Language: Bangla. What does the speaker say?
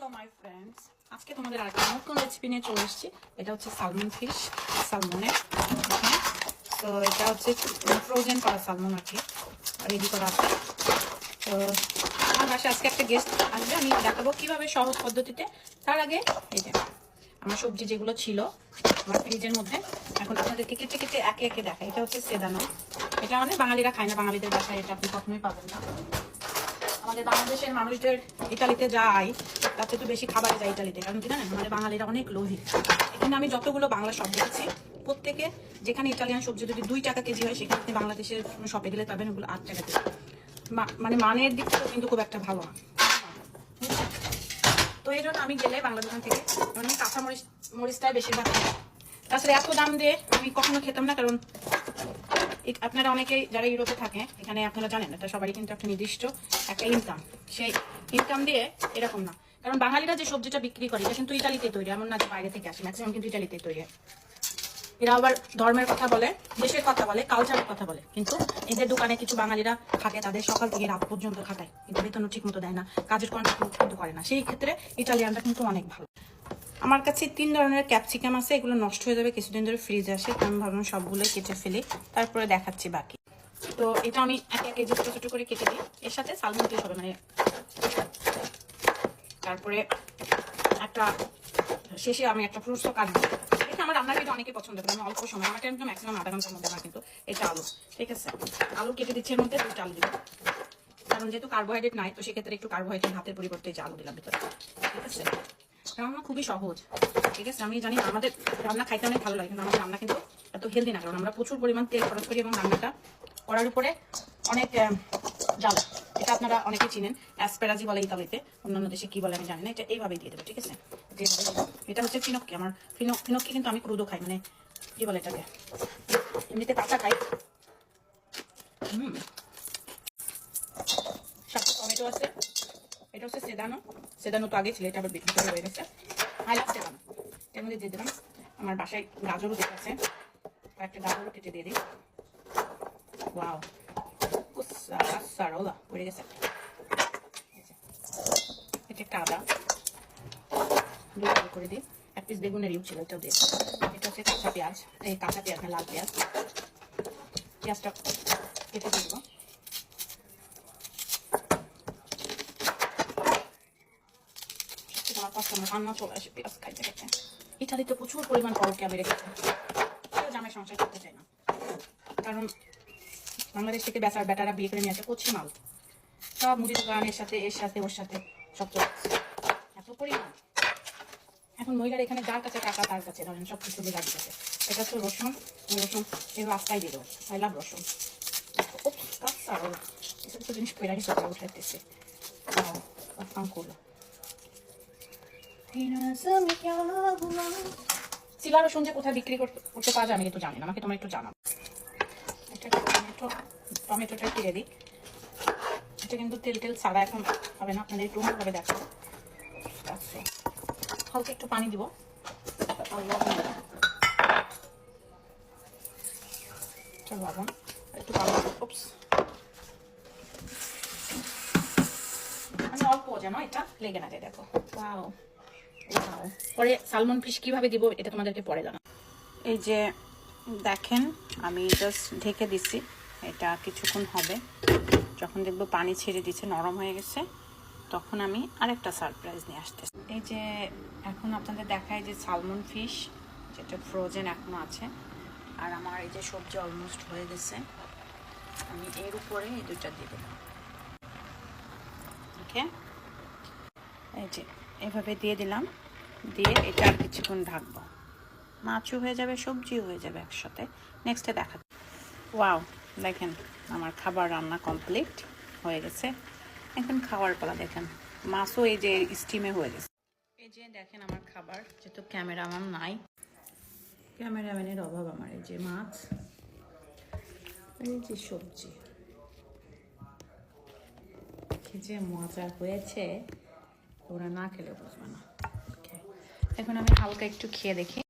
হ্যালো মাই ফ্রেন্ডস, আজকে তোমাদের আরেকটা নতুন রেসিপি নিয়ে চলে এসেছি। এটা হচ্ছে সালমন ফিশ, সালমনের। তো এটা হচ্ছে ফ্রোজেন করা সালমন আর কি, রেডি করা আছে। তো আমার বাসায় আজকে একটা গেস্ট আসবে, আমি দেখাবো কিভাবে সহজ পদ্ধতিতে। তার আগে এই যে আমার সবজি যেগুলো ছিল আমার ফ্রিজের মধ্যে, এখন আপনাদেরকে কেটে কেটে একে একে দেখাই। এটা হচ্ছে সেদানো, এটা মানে বাঙালিরা খায় না, বাঙালিদের বাসায় এটা আপনি কখনোই পাবেন না। আমাদের বাংলাদেশের মানুষদের ইতালিতে যায় তাতে তো বেশি খাবারে যায় ইতালিতে, কারণ কি জানেন আমাদের বাঙালিরা অনেক লোভী। এখানে আমি যতগুলো বাংলা শপ দেখেছি প্রত্যেকে, যেখানে ইটালিয়ান সবজি যদি 2 টাকা কেজি হয়, সেখানে আপনি বাংলাদেশের শপে গেলে পাবেন ওগুলো 8 টাকা কেজি। মানে মানের দিক থেকে কিন্তু খুব একটা ভালো না। তো এই জন্য আমি গেলে বাংলা দোকান থেকে আমি কাঁচা মরিচটাই বেশিরভাগ খাই। তাছাড়া এত দাম দিয়ে আমি কখনো খেতাম না, কারণ আপনারা অনেকেই যারা ইউরোপে থাকে এখানে আপনারা জানেন এটা সবারই কিন্তু একটা নির্দিষ্ট একটা ইনকাম, সেই ইনকাম দিয়ে এরকম না। কারণ বাঙালিরা যে সবজিটা বিক্রি করে এটা কিন্তু ইটালিতে তৈরি, এমন না যে বাইরে থেকে আসে, ম্যাক্সিমাম কিন্তু ইটালিতে তৈরি। এরা আবার ধর্মের কথা বলে, দেশের কথা বলে, কালচারের কথা বলে, কিন্তু এদের দোকানে কিছু বাঙালিরা থাকে, তাদের সকাল থেকে রাত পর্যন্ত খাটায়, কিন্তু বেতনও ঠিক মতো দেয় না, কাজের কন্ট্রাক্ট কিন্তু করে না। সেই ক্ষেত্রে ইটালিয়ানরা কিন্তু অনেক ভালো। আমার কাছে 3 ধরনের ক্যাপসিকাম আছে, এগুলো নষ্ট হয়ে যাবে, কিছুদিন ধরে ফ্রিজে আসে, আমি ভাবলাম সবগুলো কেটে ফেলি, তারপরে দেখাচ্ছি বাকি। তো এটা আমি এক এক কেজি ছোট ছোট করে কেটে দিই, এর সাথে সালমন পিস হবে মানে। তারপরে একটা শেষে আমি একটা ফ্রুটসও কাটবো। এটা আমার রান্নার ভিডিও অনেকে পছন্দ করে, আমি অল্প সময়, আমাকে একদম ম্যাক্সিমাম আধা ঘন্টার মধ্যে আমার কিন্তু এটা আলু, ঠিক আছে। আলু কেটে দিচ্ছি, এর মধ্যে 2টা আলু দিব, কারণ যেহেতু কার্বোহাইড্রেট নাই, তো সেক্ষেত্রে একটু কার্বোহাইড্রেট ভাতের পরিবর্তে যে আলু দিলাম ভিতরে, ঠিক আছে। রান্না খুবই সহজ, ঠিক আছে। আমি জানি আমাদের রান্না খাইতে অনেক ভালো লাগে, কিন্তু আমাদের রান্না কিন্তু এত হেলদি না, কারণ আমরা প্রচুর পরিমাণ তেল খরচ করি এবং রান্নাটা করার উপরে অনেক জ্বালা। এটা আপনারা অনেকে চিনেন, অ্যাসপেরাজি বলে ইতালিতে, অন্যান্য দেশে কি বলে আমি জানি না। এটা এইভাবেই দিয়ে দেবো, ঠিক আছে। এটা হচ্ছে ফিনক্কি, আমার ফিনক্কি কিন্তু আমি ক্রুদো খাই, মানে কি বলে এটাকে, এমনিতে কাঁচা খাই। সাথে টমেটো আছে, এটা হচ্ছে সেদানো, সেদানো তো আগে ছিল, এটা আবার বিক্রি হয়ে গেছে। হাইলাইট সেদানো, এর মধ্যে দিয়ে দিলাম। আমার বাসায় গাজরও দেখে আছে, কয়েকটা গাজরও কেটে দিয়ে দিই। ওয়াও, সারোলা পড়ে গেছে। এটা একটা আদা করে দিই, 1 পিস বেগুনের ইউ ছিল, এটাও দিয়ে। এটা হচ্ছে কাঁচা পেঁয়াজ, এই কাঁচা পেঁয়াজ না, লাল পেঁয়াজ, পেঁয়াজটা কেটে দিয়ে দেবো। আমার কাছে রান্না চলে আসে পেঁয়াজ খাইতে খাইতে। ইটালিতে প্রচুর পরিমাণ পরোটা বেড়ে গেছে, কেউ জামাই সংসার করতে চায় না, কারণ বাংলাদেশ থেকে বেটারা বিয়ে করে নিয়ে আসে কচি মাল, সব মুদি দোকানের সাথে এর সাথে ওর সাথে সব চলে এত পরিমাণ। এখন মহিলার এখানে যার কাছে টাকা তার কাছে ধরেন সব কিছু দিয়ে গাড়ি কাছে। এটা হচ্ছে রসুন, রসুন এই রাস্তায় দিয়ে দেবো, আই লাভ রসুন। কিছু কিছু জিনিস পেয়ে রাখি সকালে উঠাইতেছে, করলো সিলা রসুন যে কোথায় বিক্রি করতে পাওয়া যায় আমি কিন্তু জানি না, আমাকে তোমার একটু জানাবো। টমেটোটা কেটে দিই, এটা কিন্তু তেল ছাড়া এখন হবে না, আপনাদের একটু অন্যভাবে দেখাবো। হালকা একটু পানি দিব, লবণ একটু মানে অল্প যেন এটা লেগে না যায়। দেখো পরে সালমন ফিশ কিভাবে দিব এটা তোমাদেরকে পরে জানাবো। এই যে দেখেন আমি জাস্ট ঢেকে দিছি, এটা কিছুক্ষণ হবে, যখন দেখবো পানি ছেড়ে দিচ্ছে, নরম হয়ে গেছে, তখন আমি আরেকটা সারপ্রাইজ নিয়ে আসতেছি। এই যে এখন আপনাদের দেখায় যে সালমন ফিশ যেটা ফ্রোজেন এখনো আছে, আর আমার এই যে সবজি অলমোস্ট হয়ে গেছে, আমি এর উপরে এই 2টা দিয়ে দিলাম। ওকে, এই যে এভাবে দিয়ে দিলাম, দিয়ে এটা আর কিছুক্ষণ ঢাকবো, মাছও হয়ে যাবে সবজিও হয়ে যাবে একসাথে। নেক্সটে দেখা। ওয়াও, দেখেন আমার খাবার রান্না কমপ্লিট হয়ে গেছে, এখন খাওয়ার পালা। দেখেন মাছও এই যে স্টিমে হয়ে গেছে। এই যে দেখেন আমার খাবার, যেহেতু ক্যামেরাম্যান নাই, ক্যামেরাম্যানের অভাব আমার। এই যে মাছ, এই যে সবজি, যে মজা হয়েছে ওরা না খেলে বুঝবে না। এখন আমি হালকা একটু খেয়ে দেখি।